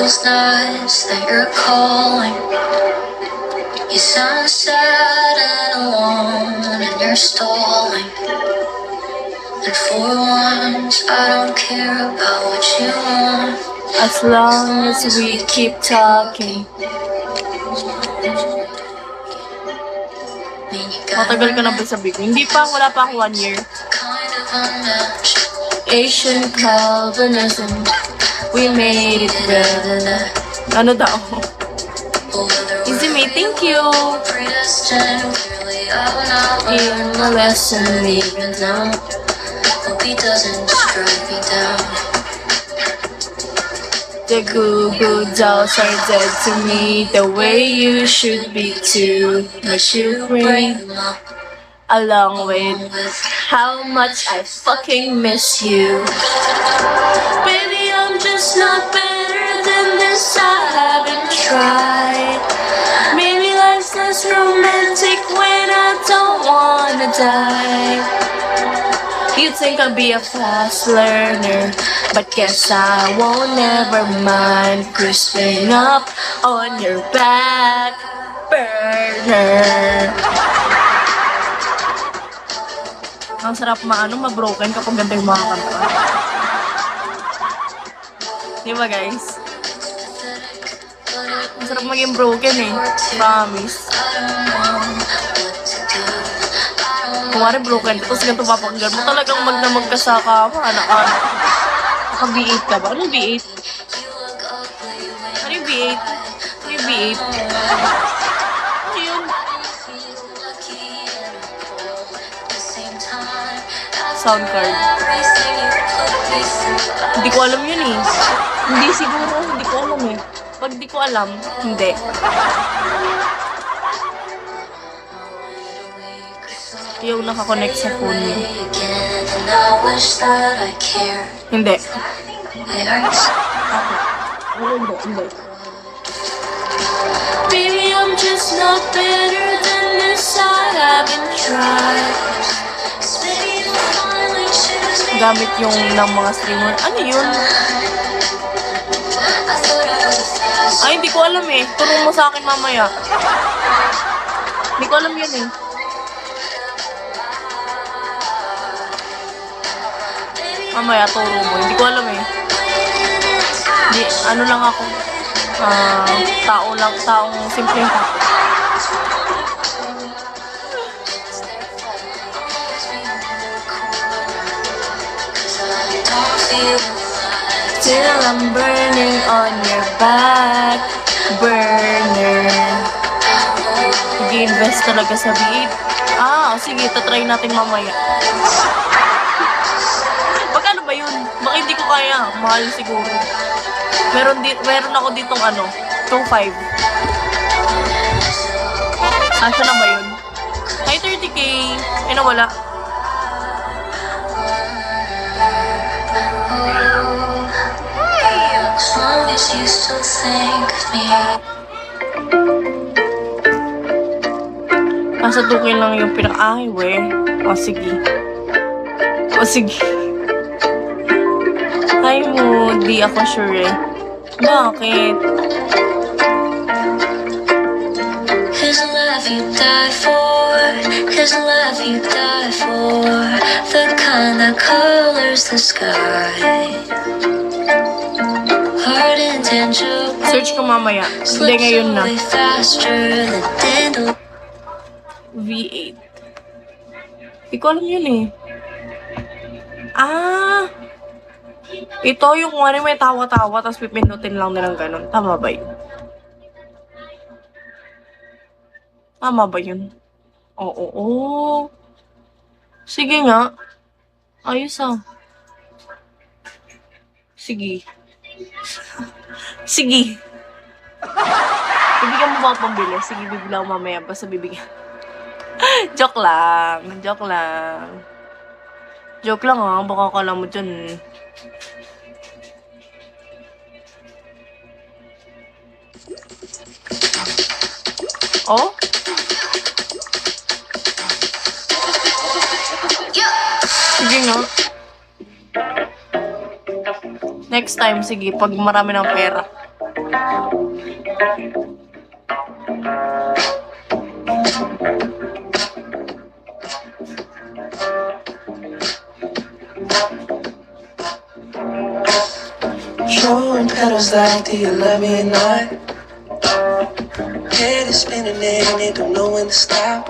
those nights that you're calling. You sound sad and alone, and you're stalling. And for once, I don't care about what you want. As long as we keep talking. Matagal ka na ba sabi ko? Hindi pa, wala pa ako 1 year. Kind of unmatched. Asian Calvinism, we made it better. Ano daw? Easy mate, thank you. Predestined, clearly I've not learned In the lesson even now. Hope he doesn't just drive me down. The Goo Goo dolls are dead to me. The way you should be too. But you bring Them up along with with how much I fucking miss you. Baby, I'm just not better than this. I haven't tried. Maybe life's less romantic when I don't wanna die. You think I'll be a fast learner, but guess I won't. Never mind, crisping up on your back burner. Ang sarap ma-broken kapag ganda yung mga kanta. Di ba guys? Ang sarap maging broken eh. Promise. Kung wari broken, tapos ganito papakinggan mo, talagang magdamag ka sa kama, anak-anak. Naka-B8 ka ba? Ano yung B8? Ano yung B8? Ano yung B8? Ano yun? Sound card. Hindi ko alam yun eh. Hindi siguro, hindi ko alam eh. Pag di ko alam, hindi. Yung nakakonect sa phone niya. Hindi. Hindi. Baby, I'm just not better than this. I haven't tried. Gamit yung ng mga streamer. Ano yun? Ay, hindi ko alam eh. Turong mo sa akin mamaya. Hindi ko alam yun eh. Mamaya, turo mo. Hindi ko alam eh. Di, ano lang ako. Taong simpleng tao. Till I'm burning on your back burner. Nag-invest talaga sa B8. Sige, tatry natin mamaya. Magkano ba yun? Baka hindi ko kaya. Mahal siguro. Meron ako ditong 2.5. Asa na ba yun? Ay, 30k. Ay, nawala. As long as you still think of me. Nasa 2k lang yung pinaka-ahay, we. Sige. Sige. Ay mo, di ako sure eh. Bakit? His love you die for, his love you die for, the kind that colors the sky. Ardent and joke. Search ko mamaya. Hindi, ngayon na. Faster than V8. Hindi ko alam yun eh. Ito yung kung may tawa-tawa tapos pipindutin lang nilang ganun. Tama ba yun? Tama ba yun? Oo. Sige nga. Ayos Sige. Sige. Bibigyan mo ba ako pambili? Sige, bibili ako mamaya. Basta bibigyan. Joke lang. Joke lang baka akala mo dyan. Oh? Sige nga. Next time, sige. Pag marami ng pera. Throwing petals like, do you love me or not? Head is spinning and it don't know when to stop.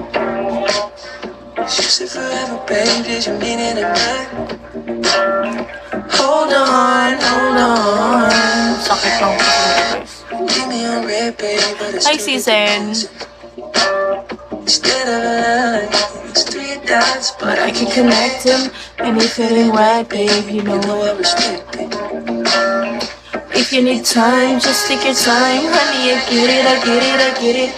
You said forever, babe, did you mean it or not? Hold on, hold on. Sakit lang po, guys. Give me a red, babe, but it's Hi, two Season. instead of a line, it's three dots, but I can connect him, and if it ain't right, babe, you know what? I respect it. If you need time, just take your time, honey. I get it, I get it, I get it.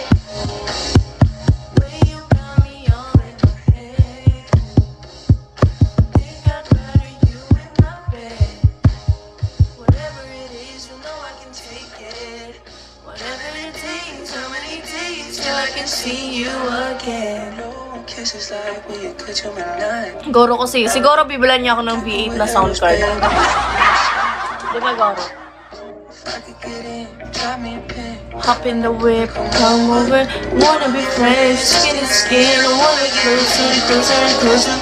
See you again. Kisses like we could you midnight. Goro kasi, siguro bibilan niya ako ng V8 na sound card. Di ba, Goro? If I could get in, drop me a pin. Hop in the whip, come over. Wanna be friends, skin to skin. I wanna closer and closer and closer.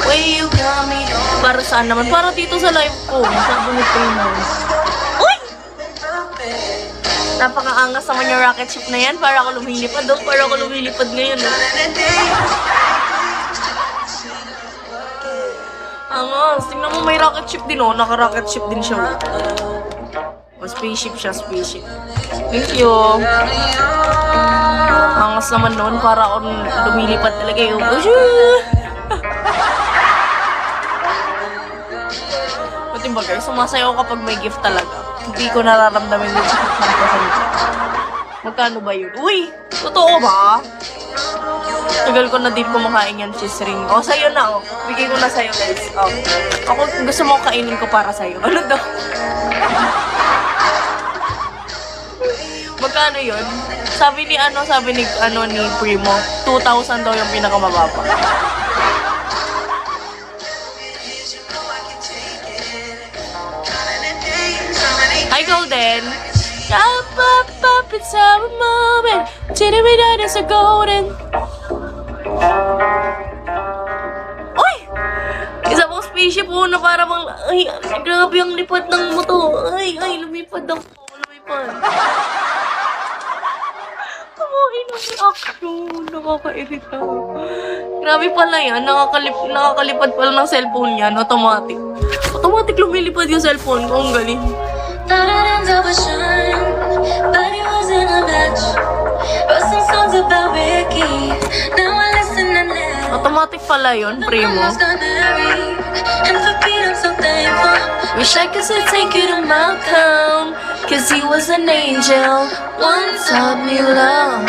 The way you got me. Para saan naman? Para dito sa live ko. Sa bunit ko yun. Uy! Napakaangas naman yung rocket ship na yan. Para ako lumilipad. Oh. Para ako lumilipad ngayon. Oh. Angas. Tingnan mo may rocket ship din oh. Naka-rocket ship din siya. Oh. Spaceship siya, spaceship. Thank you. Angas naman noon. Para ako lumilipad talaga yung... Buti ba guys? Sumasayaw kapag may gift talaga. Hindi ko nararamdaman yung sakit ng kasalita. Magkano ba yun? Uy! Totoo ba? Tagal ko na din kumakain yan cheese ring. O, sa'yo na, o. Bigay ko na sa'yo, guys. O. Ako, gusto mo kainin ko para sa'yo. Ano daw? Magkano yun? Sabi ni Primo, 2,000 daw yung pinakamababa. Hi, Golden! Up, up, up, it's our moment. Titty me down, it's a golden. Uy! Isa pong spaceship po na para bang... Ay, grabe ang lipad ng moto. Ay, lumipad ako. Lumipad. Kumain ang action. Nakakairita. Grabe pala yan. Nakakalipad pala ng cellphone yan. Automatic. Automatic lumilipad yung cellphone ko. Ang galing. Thought I'd end up with Sean, but it wasn't a match. Wrote some songs about Ricky, now I listen and laugh. Automatic pala yun, Primo. Almost got married, and for Pete I'm so thankful. Wish I could say take you to Malcolm, cause he was an angel. One taught me love,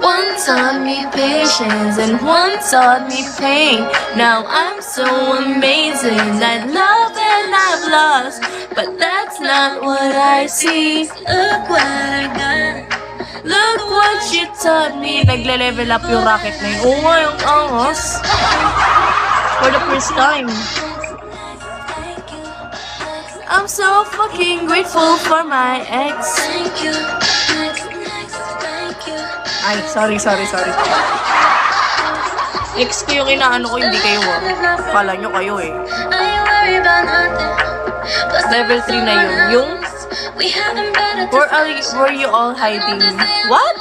one taught me patience, and one taught me pain. Now I'm so amazing, I love and I've lost, but that's not what I see. Look what I got. Look what you taught me. Nagle-level up yung rocket na yun. Oo nga, yung angas. For the first time. I'm so fucking grateful for my ex. Thank you, thank you. Ay, sorry. Ex ko yung inaano ko, hindi kayo ah. Kala nyo kayo eh. I ain't worried about nothing. Plus Level 3 na yun. Yung, we haven't better were you all hiding? What?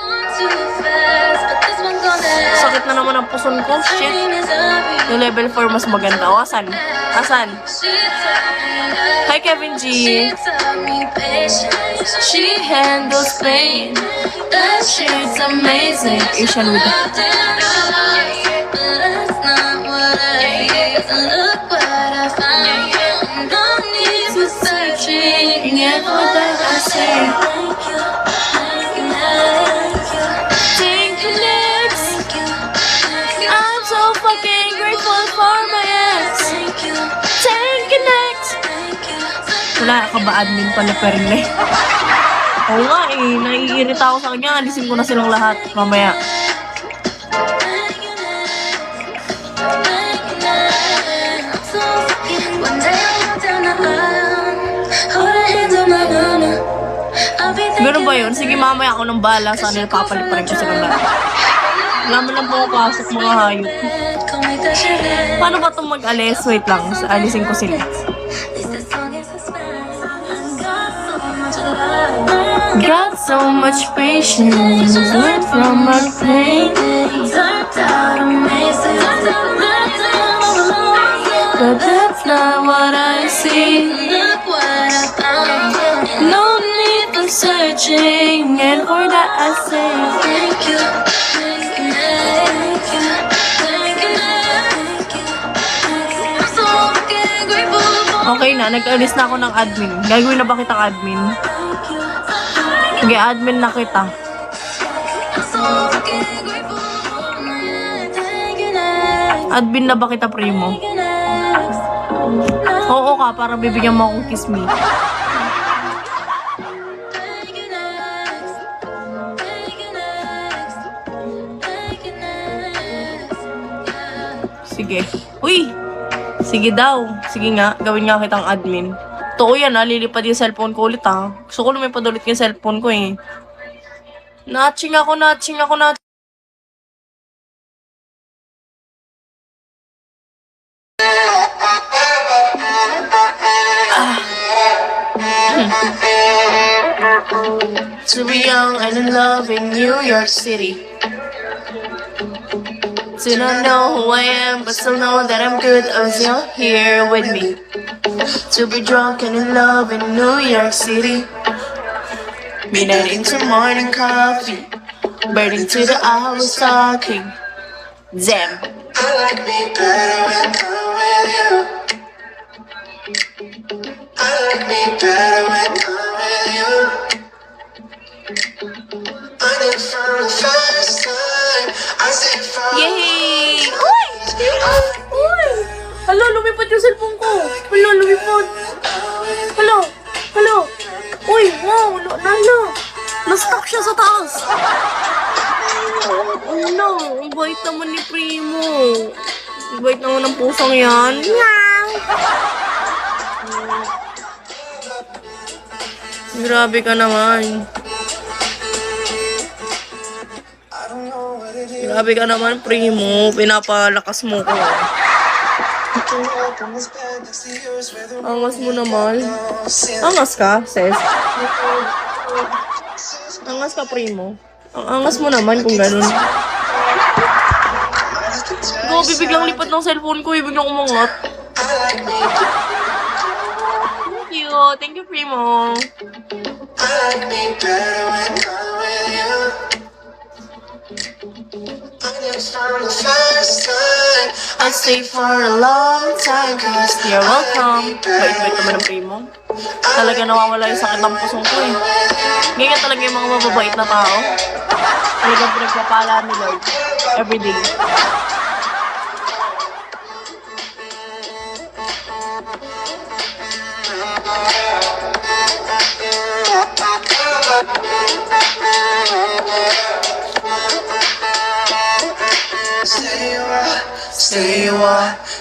Sakit na naman ang puson ko. Shit. Yung level 4 mas maganda. O, asan? Hi, Kevin G. She handles pain. That shit's amazing. Asian with Look what I found. No need for searching. Yeah, what did I say? Thank you next. I'm so fucking grateful for my ex. Thank you next. Wala ka ba admin pala perle? Oo nga eh, naiirita ako sa kanya. Alisin ko na silang lahat mamaya. One day I'll walk down the aisle, hold her hands on my gun. Ganun ba yun? Sige, mamaya ako nang bala. Sana napapalit pa rin ko sila lahat. Wala mo lang pumapasok mga hayop. Paano ba itong mag-alis? Wait lang, alisin ko sila. Got so much patience, learned from my pain. But that's not what I see. No need for searching, and for that I say thank you. Okay na, nag-alis na ako ng admin. Gagawin na ba kitang admin? Sige, admin na kita. Admin na ba kita, primo? Oo ka, para bibigyan mo akong kiss me. Sige. Uy! Sige daw. Sige nga, gawin nga kitang admin. Totoo yan ha, lilipad yung cellphone ko ulit ha. Gusto ko lumipad ulit yung cellphone ko eh. Natching ako. To be young and in love in New York City. To not know who I am, but still know that I'm good as you're here with me. To be drunk and in love in New York City. Midnight into morning coffee, burning to the hours talking. Damn. I like me better when I'm with you. I like me better when I'm with you. I knew from the first time I see from Yay! Uy! Uy! Hala, lumipad yung cellphone ko. Hala, lumipad. Hala. Uy, wow, hala. Na-stuck siya sa taas. Hala, ang bait naman ni Primo. Ang bait naman ng pusang yan. Grabe ka naman. Grabe ka naman, Primo. Pinapalakas mo ko. Angas mo naman. Angas ka, Ses? Angas ka, Primo. Ang angas mo naman kung ganun. Grabe, biglang lipat ng cellphone ko. Biglang umangat. Thank you. Thank you, Primo. I like me better when I'm with you. I knew from the first time I'd stay for a long time cause you're welcome. Bait-bait naman ng Primo. Talaga nawawala yung sakit ng pusong ko eh. Ganyan talaga yung mga mababait na tao. Talaga pinagpapala ni Lord. Everyday.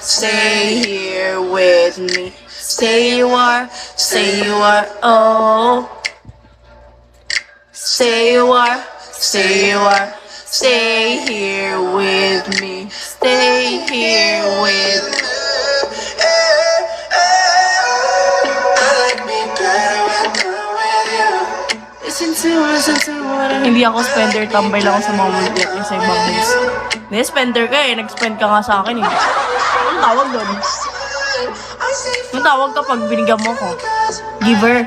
Stay here with me. Stay you are, oh. Stay you are, stay here with me. Stay here with me. I like me better when I'm with you. Listen to what I... Hindi ako spender, tambay lang ako sa mga multi at sa ibang place. Hindi, spender ka eh. Nag-spend ka nga sa akin eh. Anong tawag doon? Anong tawag ka pag binigyan mo ko? Giver.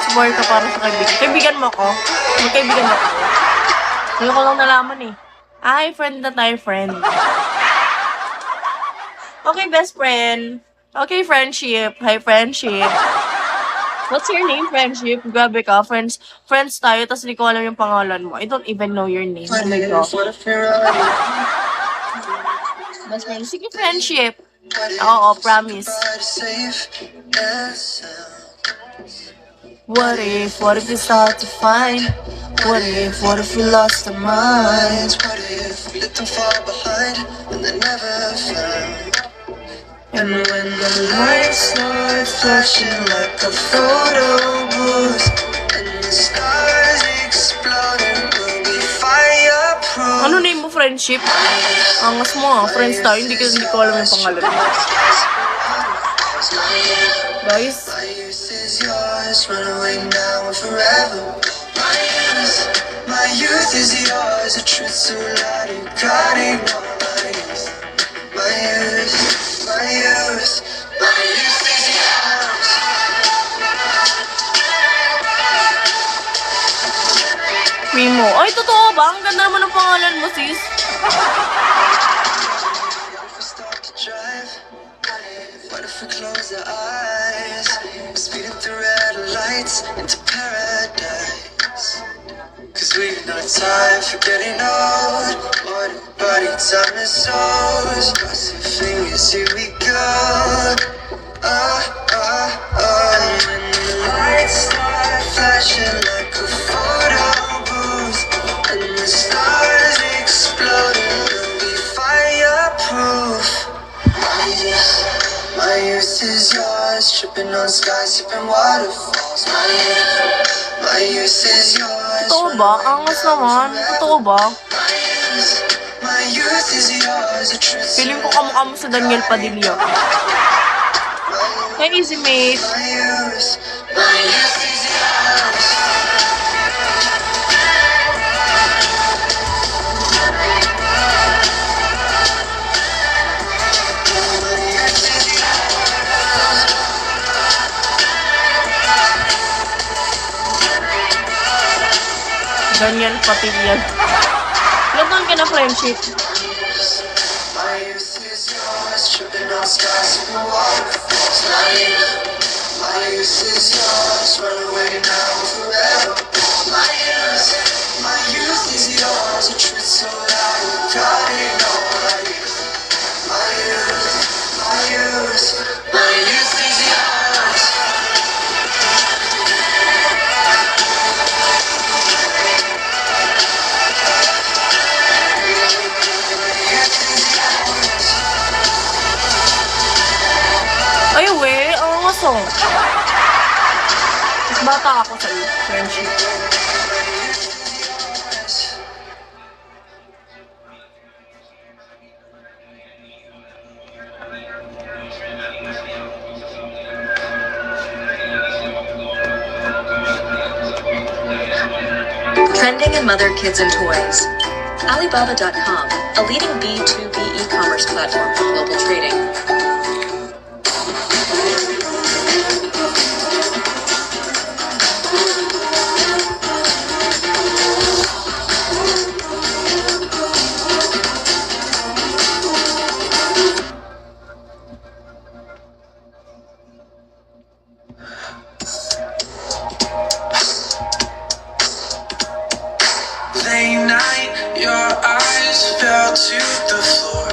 Support ka para sa kaibigan. Kaibigan mo ko? Magkaibigan mo ko? Ngayon ko lang nalaman eh. Ay, friend na tayo, friend. Okay, best friend. Okay, friendship. Hi, friendship. What's your name, friendship? Grabe ka. Friends tayo, tapos hindi ko alam yung pangalan mo. I don't even know your name. Oh my God. Best friend. Sige, friendship. Oo, promise. What if it's hard to find? What if we lost our minds? What if we let them fall behind and they never found? And when the lights start flashing like a photo booth and the stars exploding, we'll be fireproof. Ano name mo, friendship? Angas mo friends tayo, hindi ko alam yung pangalan. Guys, My youth is yours, run away now and forever. My youth is yours, a truth so loud you can't ignore. My youth, my youth, my youth is yours. Mimo. Ay, totoo ba? Ang ganda naman ng pangalan mo, sis. What if we close our eyes, speeding through red lights into paradise? Cause we've no time for getting old. Body time is ours. Crossing fingers, here we go. And when the lights start flashing like a photo booth and the stars exploding, we'll be fireproof. My youth is yours, tripping on skies, sipping waterfalls. My youth is yours. Totoo ba? Angas naman. Totoo ba? My youth is yours, a truth. Feeling ko kamukha mo sa Daniel Padilla. Hey, easy mate. My youth is yours. Daniel Padilla. Gano'n ka na friendship. My youth is yours, tripping on skies, sipping waterfalls. My youth is yours, run away now and forever. My youth is yours, a truth so loud you can't ignore. My youth, my youth, my youth is yours. Ay, we. Angas oh. Mas bata ako sa'yo, friendship. Trending in mother, kids, and toys. Alibaba.com, a leading B2B e-commerce platform for global trading. Late night, your eyes fell to the floor.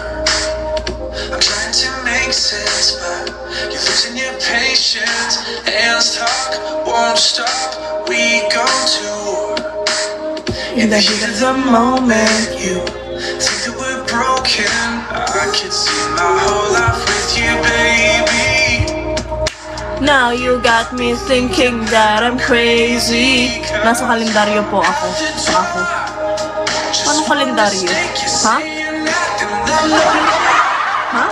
I'm trying to make sense, but you're losing your patience. Hands talk, won't stop, we go to war. In the heat of the moment, you think that we're broken. I could see my whole life with you, baby. Now you got me thinking that I'm crazy. Nasa kalendaryo po ako. Anong kalendaryo? Ha? Ha?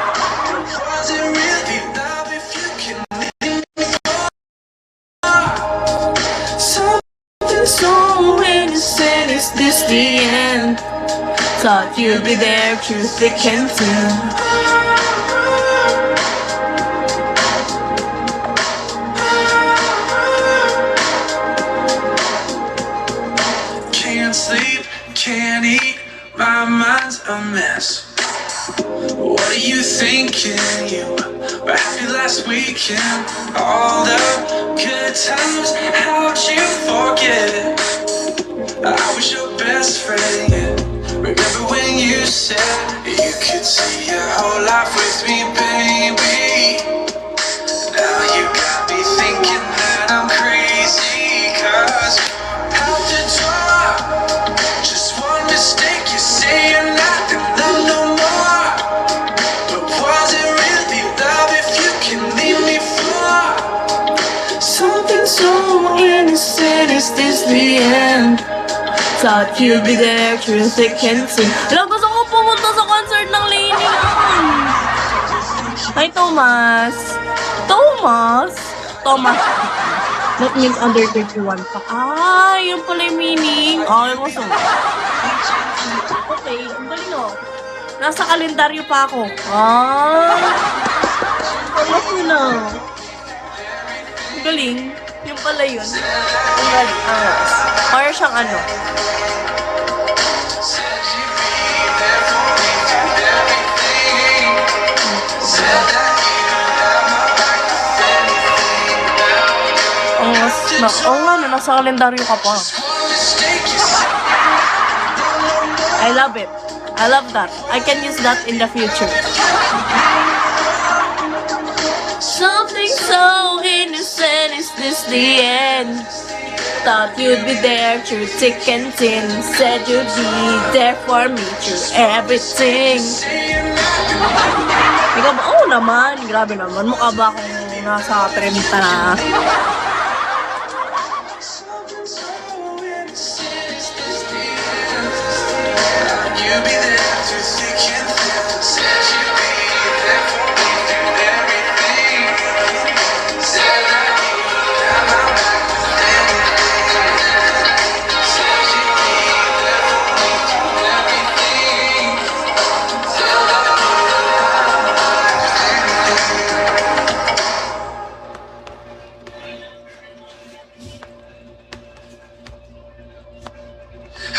Something so innocent, is this the end? Thought you'd be there through thick and thin. Can't sleep, can't eat, my mind's a mess. What are you thinking? You were happy last weekend. All the good times, how'd you forget? I was your best friend, yeah. Remember when you said you could see your whole life with me, baby? me be. Now you got me thinking that I'm crazy, 'cause out the door, just one mistake, you say you're not in love no more. But was it really love if you can leave me for Something so innocent, is this the end? Thought you'd be there through thick and thin. Alam, gusto ko pumunta sa concert ng Lainey. Hi, Thomas. Thomas? Thomas. That means under 31 pa. Ah, yun pala yung meaning. Okay, gusto. Okay, ang galing oh. Nasa kalendaryo pa ako. Ah. Thomas mo na. Ang galing. Yung pala yun. Ang galing. Or siyang ano. Oo nga, nasa kalendaryo ka pa. I love it. I love that. I can use that in the future. Something so innocent, is this the end? Thought you'd be there through thick and thin. Said you'd be there for me through everything. Ikaw ba? Oo naman. Grabe naman. Mukha ba akong nasa 30 na? you'd be there through thick and thin. Said you'd be there for me through everything. Said that you'd have my back with anything. Said you'd be there for me through everything. Said that you'd have my back with anything.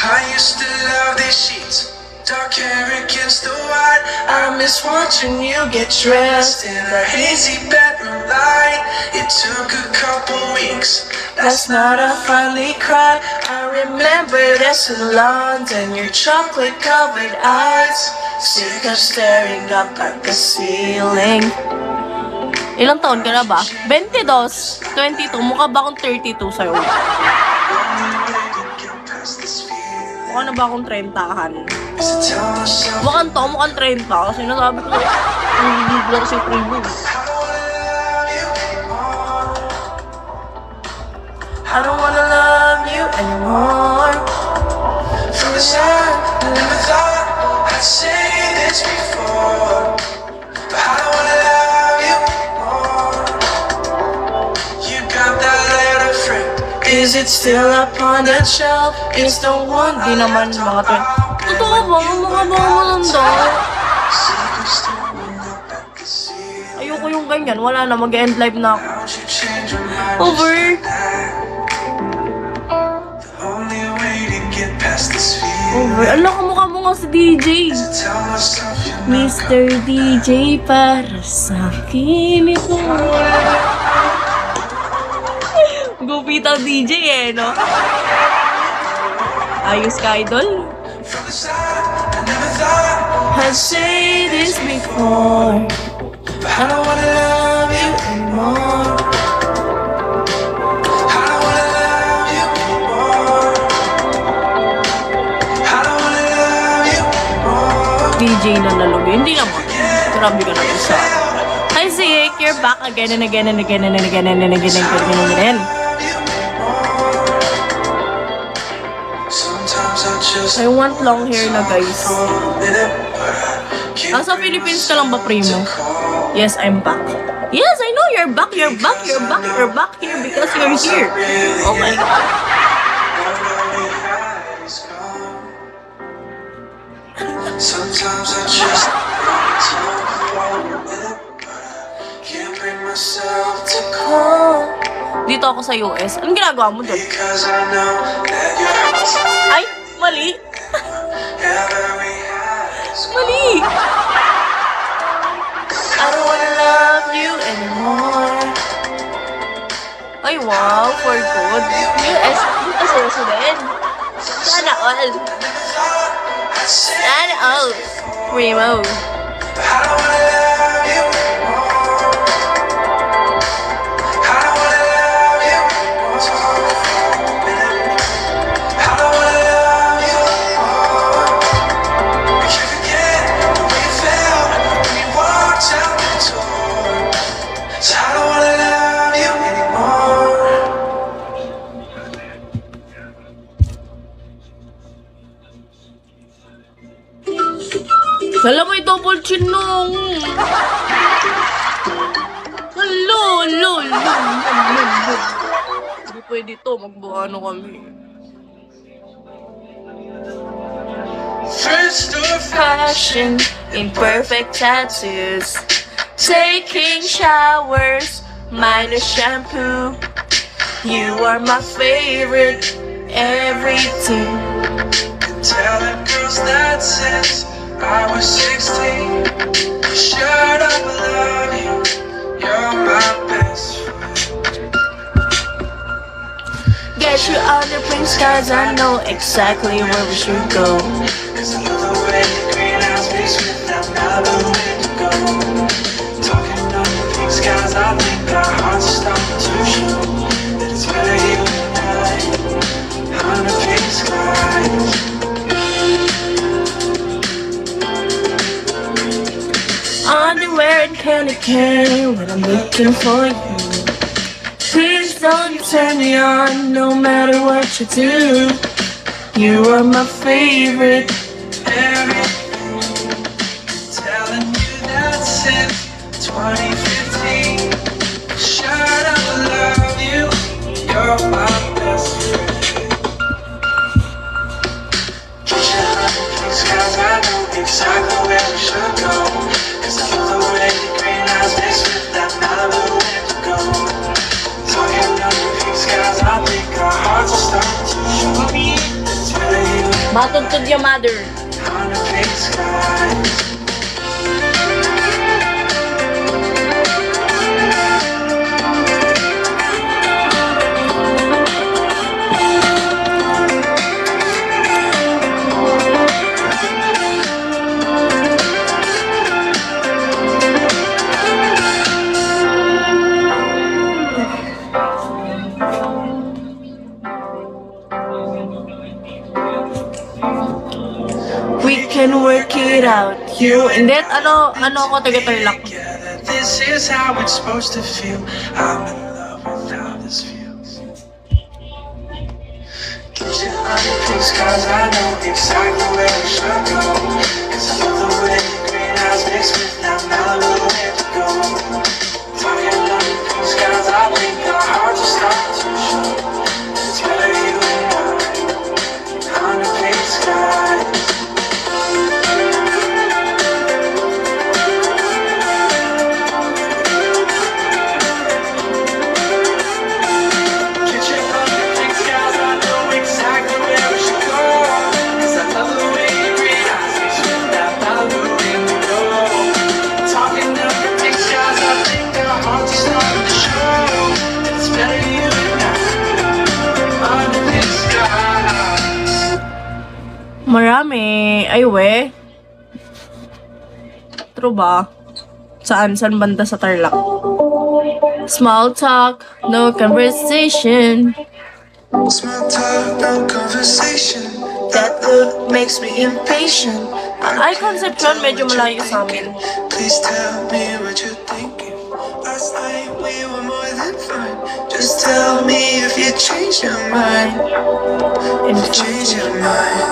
I used to love these sheets, dark hair against the white. I miss watching you get dressed in a hazy bedroom light. It took a couple weeks. Last night I finally cried. I remembered us in London, your chocolate covered eyes. Sick of staring up at the ceiling. Ilang taon ka na ba? 22, 22. Mukha ba akong 32 sa'yo? Mukha na ba akong 30-han? Mukhang to, mukhang 30. Kasi nasabi ko, ang bibigla ko sa primo. I don't wanna love you anymore. From the start, I never thought I'd say this before. But I don't wanna love you more. You got that letter framed. Is it still up on that shelf? It's the one Di naman mga 20. Totoo ba? Mukha ba akong malanda? Ayoko yung ganyan. Wala na, mag-end live na ako. Over. Over. Ala, kamukha mo nga si DJ. Mr. DJ, para sa akin ito. Gupitaw DJ eh, no? Ayos ka, idol. I'd say this before, but I don't wanna love you anymore. I don't wanna love you anymore. I don't wanna love you anymore. DJ na nalugi. Hindi naman. Grabe ka naman sa... Hi, Zik! You're back again and again and again and again and again and again and again and again. I want long hair na, guys. Nasa Philippines ka lang ba, Primo? Yes, I'm back. Yes, I know you're back. You're back. You're back. You're back here because you're here. Oh my God. Sometimes I just can't bring myself to call. Dito ako sa US. Anong ginagawa mo doon? Because I know that you're Ay, mali. Mali. I don't wanna love you anymore. Ay, wow. For good. US. Dito sa US din. Sana all. Sana all. Primo. I don't wanna love you anymore. pwede to. Magbuano kami. First of Passion, imperfect tattoos. Taking showers, minus shampoo. You are my favorite, everything. telling girls that since I was 16, shut up, I love you. You're my best friend. Get you on the Prince cause I know exactly where we should go. Cause I love the way the green eyes mix with that Malibu indigo. Talking up the pink skies, I think our hearts are starting to show that it's better you and I on the pink skies. Underwear and candy cane when I'm looking for you. Please don't turn me on no matter what you do. You are my favorite. Everything telling you that since 2015. Shut up, I love you. You're my best friend. Get your honey pink skies, I know exactly where we should go. Cause I love the way the green eyes mix with that Malibu indigo. Talking under pink skies, I think our hearts are starting to show me that it's better you Matuntun your mother. on the pink skies. We can work it out. You and that ano ako taga-Tarlac. Together, this is how it's supposed to feel. I'm in love with how this feels. Get your honey pink skies, I know exactly where we should go. Cause I love the way the green eyes mix with that Malibu indigo. Talking honey pink skies, I think our hearts are starting to show. It's better you and I on the pink skies. Get your honey pink skies, I know exactly where we should go. Cause I love the way the green eyes mix with that Malibu indigo. Talking of the pink skies, I think our hearts are starting to show. It's better you and I on the pink skies. Marami. Ay we. True ba? Saan? Saan banda sa Tarlac? Small talk, no conversation. Small talk, no conversation. That look makes me impatient. Ay, conception, medyo malayo sa amin. Please tell me what you're thinking. Last night we were more than fine. Just tell me if you changed your mind. And Change your mind.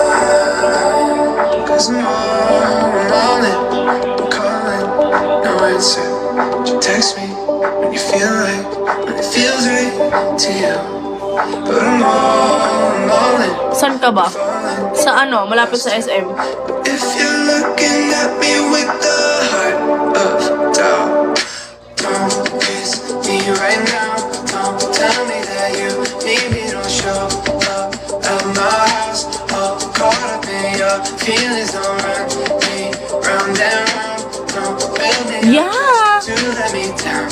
Cause I'm on it. I'm calling, no answer. You text me when you feel like, when it feels right to you. But I'm all in. saan ka ba? Falling. Sa ano? Malapit sa SM. If you're looking at me with the heart of doubt, don't kiss me right now. Don't tell me that you need me. Don't show up at my house, all caught up in your feelings. Don't run me round and round. Don't build me Yeah. up just to let me down.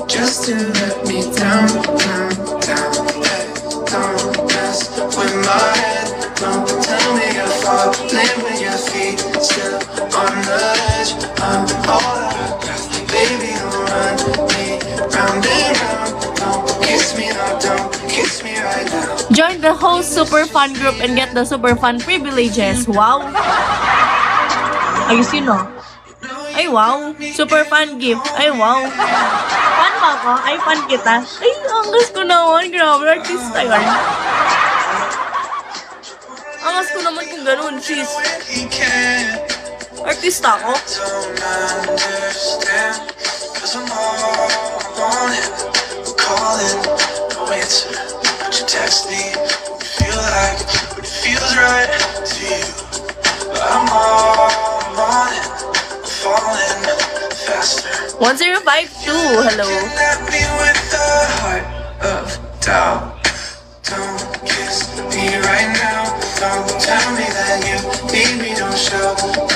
Just to let me down, down, down. Hey, don't mess with my head. Don't tell me you're falling with your feet still on the edge. I'm all out of breath. Baby, don't run me round and round. Don't kiss me now, don't kiss me right now. Join the whole super fun group and get the super fun privileges. Wow! Ayos yun, no? Ay, wow! Super fun gift. Ay, wow! Fan ba ako? Ay, fan kita. Ay, angas ko naman. Grabe, artista yan. Angas ko naman kung ganun, sis. He can't, Artista ako. don't understand. Cause I'm all on it. I'm calling, no answer. 1052, hello. Left me with the heart of doubt. Don't kiss me right now. Don't tell me that you need me. Don't show up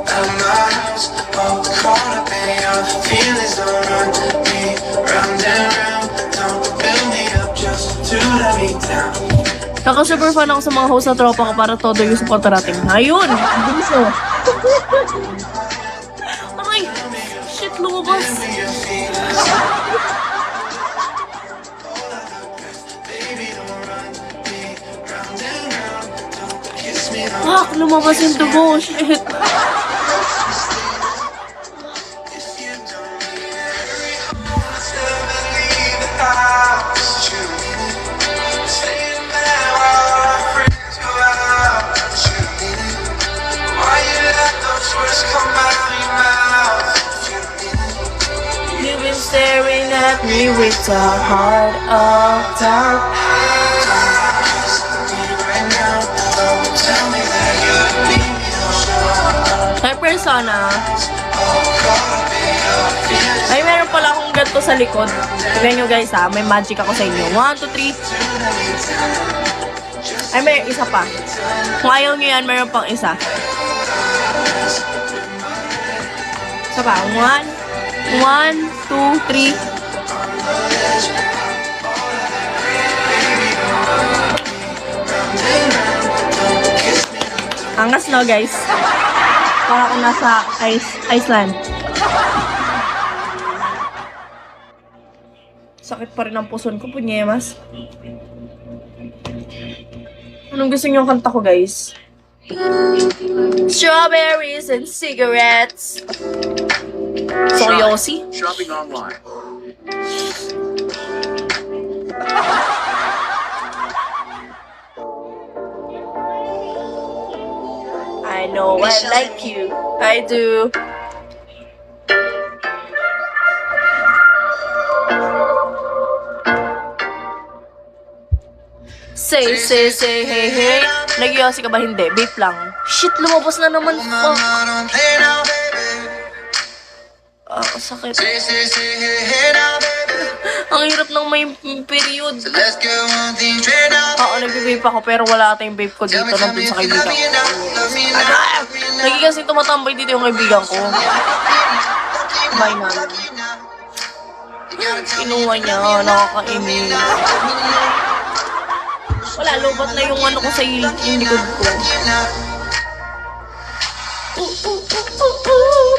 at my house. All caught up in your feelings. Don't run me round and round. Don't build me up just to let me down. Kaka-super fan ako sa mga host na tropa ko para todo yung support natin. Ayun! Bilis oh. Aray! Shit, lumabas! Ah, lumabas yung dugo. Shit! You've been staring at me with a heart of doubt. Hi, persona. Ay, meron pala akong ganito sa likod. Tignan nyo guys ha, may magic ako sa inyo. 1, 2, 3. Ay, may isa pa. Kung ayaw nyo yan, meron pang isa. Isa pa. 1, 2, 3. Angas no guys. Para ako nasa Iceland. Sakit pa rin ang puson ko, punyemas. Anong gusto niyo kanta ko guys? Strawberries and cigarettes. So Yossi? Shopping online. I know I like you. I do. Say, hey, hey. Nag-Yossi ka ba? Hindi. Vape lang. Shit, lumabas na naman. Fuck. Sakit. Ang hirap ng may period. Oo, nag-vape ako pero wala ata yung vape ko dito. Nandun sa kaibigan ko. Lagi kasi tumatambay dito yung kaibigan ko. Bye na. Inuwa niya. Nakakainis. Wala, lubat na yung ano ko sa yung likod ko.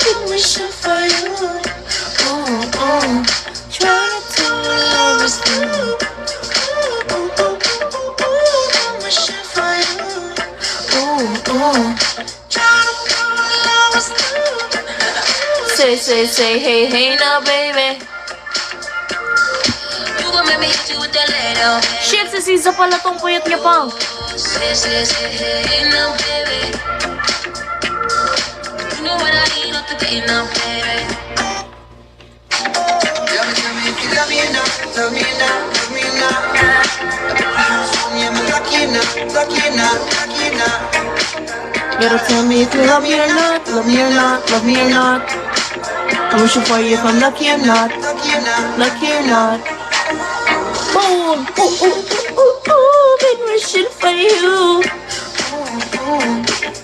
Been wishing for you. Trying to love us through. Been wishing for you. Trying to love us through. Say, hey now, baby. You gon' make me hit you with that later. Shit, si Siza pala tong puyat niya pa. Say, hey now, baby. You know what I need, not the day now, baby. Tell me if you love me enough, love me enough, love me enough. Am I lucky enough, lucky enough, lucky enough? Gotta tell me if you love me or not, love me or not, love me or not. I'm wishing for you if I'm lucky or not, Lucky enough. lucky or not. Boom! Been wishing for you.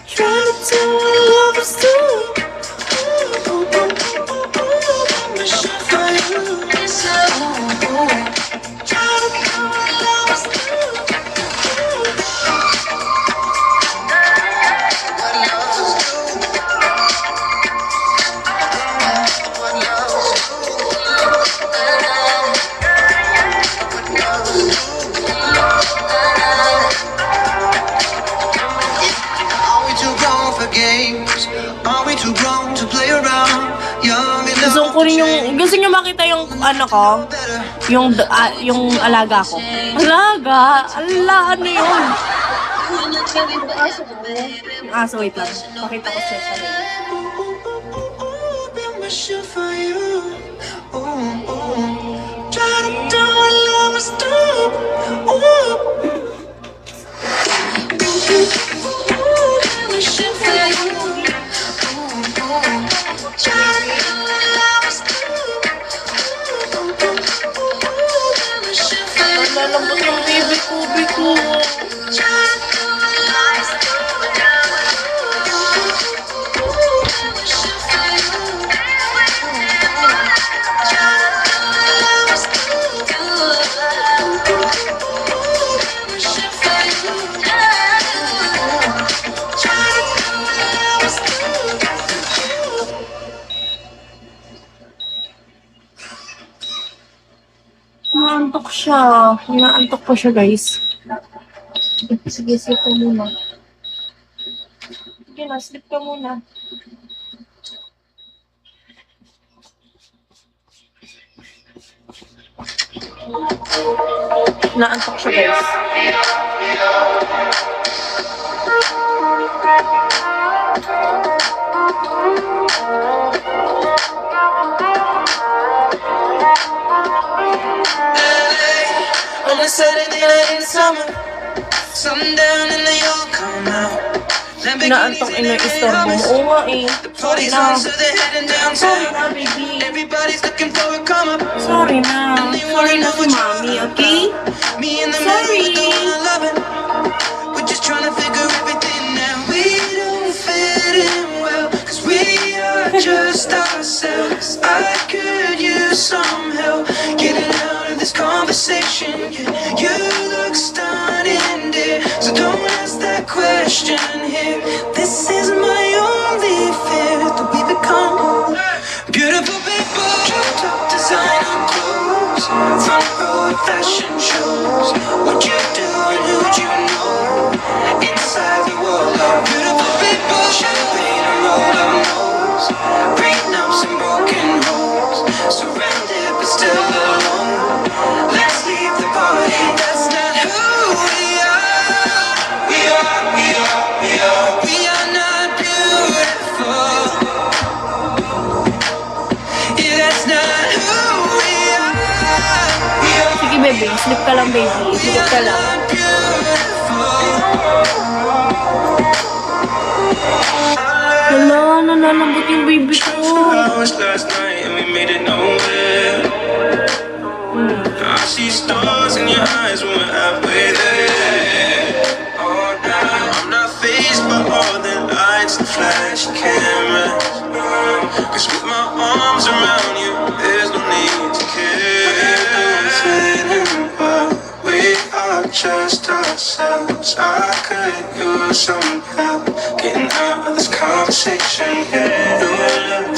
Trying to love us too. Been wishing for you. Trying to love us too. Are we too grown for games? Are we too grown to play around? Young Gusto ko rin yung, gusto nyo makita yung ano ko? Yung alaga ko. Alaga? Ano yun? Yung aso, wait lang. Pakita ko siya sa link. Been wishing for you. Trying to do what love is do. Been wishing for you. Trying to do what love is do. Inaantok siya. Inaantok pa siya, guys. Sige, sleep ka muna. Sige na, sleep ka muna. Inaantok siya, guys. On a Saturday night in summer, sundown and they all come out. Inaantok ina istorbo mo. Oo nga eh. The party's on, so they're heading Sorry downtown. na, baby. Everybody's looking for a come up. Sorry na. Sorry na si mami, okay? Me and the Sorry. man, we don't wanna love it. We're just trying to figure everything out. We don't fit in well, cause we are just ourselves. I could use some help getting out of this conversation. Yeah, you look stunning, dear, so don't ask that question here. This is my only fear, that we become beautiful people. Top designer clothes, front row at fashion shows. What you do and who'd you know? Inside the world of beautiful people. Champagne and rolled up nose, prenups and broken homes. Surrounded but still alone. Let's leave the party. That's not who we are. We are not beautiful. Yeah, that's not who we are. Sige, baby. Sleep ka lang, baby. Sleep ka lang. Not beautiful. Hala, nalalambot yung baby ko. Hours last night and we made it nowhere. I see stars in your eyes when we're halfway there. Oh, now I'm not faced by all the lights and flash cameras. Cause with my arms around you, there's no need to care. We are just ourselves. I could use some help getting out of this conversation. Yeah, you look